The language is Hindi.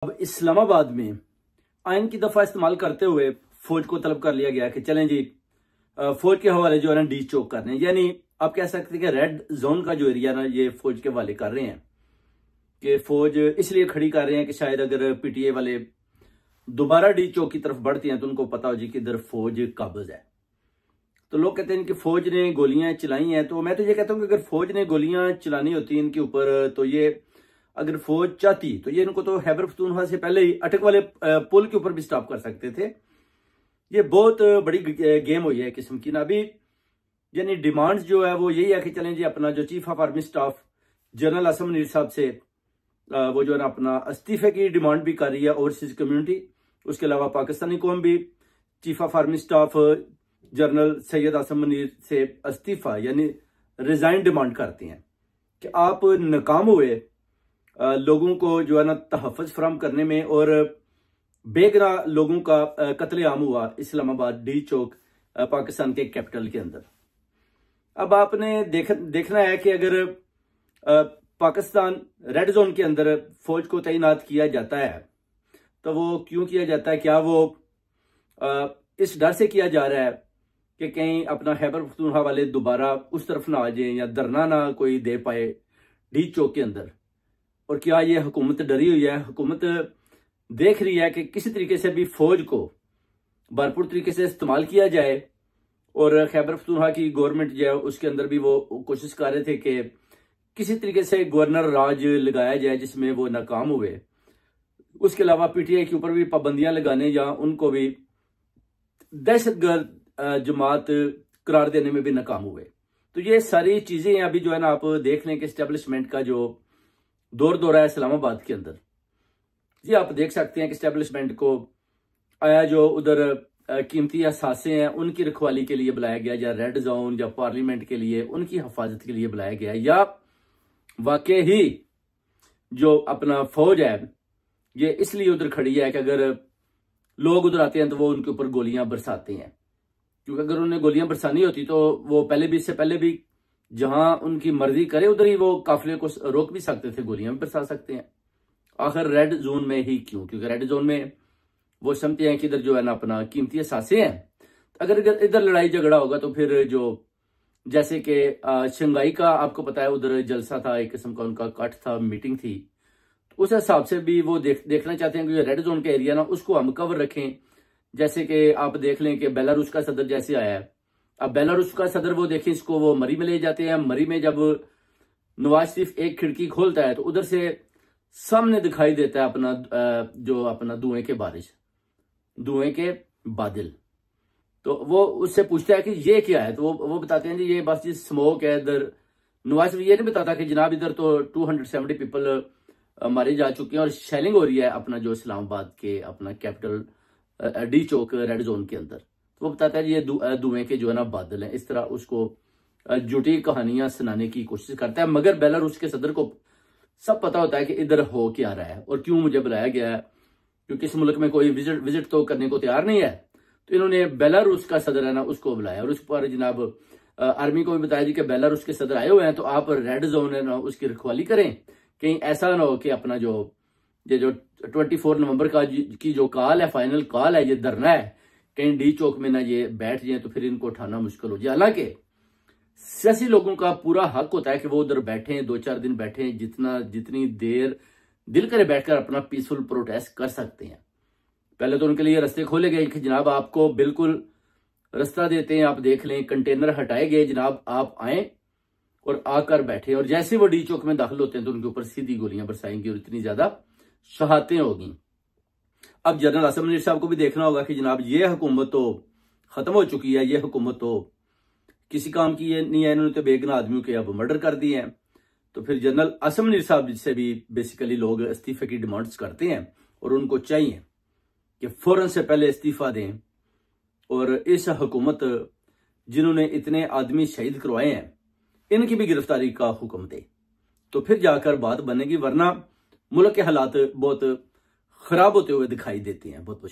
अब इस्लामाबाद में आइन की दफा इस्तेमाल करते हुए फौज को तलब कर लिया गया कि चलें जी फौज के हवाले जो है ना डी चौक करने, यानी आप कह सकते हैं कि रेड जोन का जो एरिया ना ये फौज के हवाले कर रहे हैं कि फौज इसलिए खड़ी कर रहे हैं कि शायद अगर पीटीए वाले दोबारा डी चौक की तरफ बढ़ते हैं तो उनको पता हो जी कि इधर फौज काबिज है। तो लोग कहते हैं कि फौज ने गोलियां चलाई हैं, तो मैं तो ये कहता हूं कि अगर फौज ने गोलियां चलानी होती इनके ऊपर तो ये अगर फौज चाहती तो ये इनको तो खैबर पख्तूनख्वा से पहले ही अटक वाले पुल के ऊपर भी स्टॉप कर सकते थे। ये बहुत बड़ी गेम हुई है किस्म की ना। अभी यानी डिमांड्स जो है वो यही है कि चलें जी अपना जो chief of army staff general Assam Munir साहब से वो जो है ना अपना इस्तीफे की डिमांड भी कर रही है ओवरसीज कम्युनिटी। उसके अलावा पाकिस्तानी कौम भी chief of army staff general Syed Assam Munir से इस्तीफा यानी रिजाइन डिमांड करते हैं कि आप नाकाम हुए लोगों को जो है ना तहफ़्फ़ुज़ फराहम करने में, और बेगुनाह लोगों का कत्लेआम हुआ इस्लामाबाद डी चौक पाकिस्तान के कैपिटल के अंदर। अब आपने देखना है कि अगर पाकिस्तान रेड जोन के अंदर फौज को तैनात किया जाता है तो वो क्यों किया जाता है? क्या वो इस डर से किया जा रहा है कि कहीं अपना खैबर पख्तूनख्वा वाले दोबारा उस तरफ ना आ जाए या धरना ना कोई दे पाए डी चौक के अंदर? और क्या ये हुकूमत डरी हुई है? हुकूमत देख रही है कि किसी तरीके से भी फौज को भरपूर तरीके से इस्तेमाल किया जाए, और खैबर पख्तूनख्वा की गवर्नमेंट जो है उसके अंदर भी वो कोशिश कर रहे थे कि किसी तरीके से गवर्नर राज लगाया जाए जिसमें वो नाकाम हुए। उसके अलावा पीटीआई के ऊपर भी पाबंदियां लगाने या उनको भी दहशतगर्द जमात करार देने में भी नाकाम हुए। तो ये सारी चीजें अभी जो है ना आप देख लें कि एस्टेब्लिशमेंट का जो दौर है इस्लामाबाद के अंदर, जी आप देख सकते हैं कि एस्टेब्लिशमेंट को आया जो उधर कीमती असासे हैं उनकी रखवाली के लिए बुलाया गया, या रेड जोन या पार्लियामेंट के लिए उनकी हिफाजत के लिए बुलाया गया, या वाकई ही जो अपना फौज है ये इसलिए उधर खड़ी है कि अगर लोग उधर आते हैं तो वो उनके ऊपर गोलियां बरसाते हैं। क्योंकि अगर उन्हें गोलियां बरसानी होती तो वो पहले भी इससे पहले भी जहां उनकी मर्जी करे उधर ही वो काफिले को रोक भी सकते थे, गोलियां भी बरसा सकते हैं। आखिर रेड जोन में ही क्यों? क्योंकि रेड जोन में वो समझते हैं कि इधर जो है ना अपना कीमती असासे हैं। अगर इधर लड़ाई झगड़ा होगा तो फिर जो जैसे कि शंघाई का आपको पता है उधर जलसा था, एक किस्म का उनका कट था, मीटिंग थी, तो उस हिसाब से भी वो देखना चाहते हैं कि रेड जोन का एरिया ना उसको हम कवर रखें। जैसे कि आप देख लें कि बेलारूस का सदर जैसे आया है, अब बेलारूस का सदर वो देखें इसको वो मरी में ले जाते हैं। मरी में जब नवाज शरीफ एक खिड़की खोलता है तो उधर से सामने दिखाई देता है अपना जो अपना धुएं के बादल। तो वो उससे पूछता है कि ये क्या है, तो वो बताते हैं जी ये बस जी स्मोक है इधर। नवाज शरीफ ये नहीं बताता कि जनाब इधर तो 270 पीपल मारे जा चुके हैं और शेलिंग हो रही है अपना जो इस्लामाबाद के अपना कैपिटल डी चौक रेड जोन के अंदर। तो वो बताता है जी ये धुएं के जो है ना बादल हैं। इस तरह उसको झूठी कहानियां सुनाने की कोशिश करता है, मगर बेलारूस के सदर को सब पता होता है कि इधर हो क्या रहा है और क्यों मुझे बुलाया गया है, क्योंकि इस मुल्क में कोई विजिट तो करने को तैयार नहीं है। तो इन्होंने बेलारूस का सदर है ना उसको बुलाया, और उस पर जनाब आर्मी को भी बताया जी कि बेलारूस के सदर आए हुए हैं तो आप रेड जोन है ना उसकी रखवाली करें, कहीं ऐसा ना हो कि अपना जो 24 नवंबर की जो कॉल है, फाइनल कॉल है, ये धरना है, कहीं डी चौक में ना ये बैठ जाए तो फिर इनको उठाना मुश्किल हो जाए। हालांकि सियासी लोगों का पूरा हक होता है कि वो उधर बैठे, 2-4 दिन बैठे, जितनी देर दिल करे बैठकर अपना पीसफुल प्रोटेस्ट कर सकते हैं। पहले तो उनके लिए रास्ते खोले गए कि जनाब आपको बिल्कुल रास्ता देते हैं, आप देख लें, कंटेनर हटाए गए, जनाब आप आए और आकर बैठे, और जैसे वो डी चौक में दाखिल होते हैं तो उनके ऊपर सीधी गोलियां बरसाएंगी और इतनी ज्यादा शहादतें होगी। अब जनरल असम मुनीर साहब को भी देखना होगा कि जनाब ये हुकूमत तो खत्म हो चुकी है, ये हुकूमत तो किसी काम की नहीं है, इन्होंने तो बेगुनाह आदमियों के अब मर्डर कर दिए हैं। तो फिर जनरल असम मुनीर साहब से भी बेसिकली लोग इस्तीफे की डिमांड्स करते हैं, और उनको चाहिए कि फौरन से पहले इस्तीफा दें और इस हुकूमत जिन्होंने इतने आदमी शहीद करवाए हैं इनकी भी गिरफ्तारी का हुक्म दे, तो फिर जाकर बात बनेगी, वरना मुल्क के हालात बहुत खराब होते हुए दिखाई देते हैं। बहुत बहुत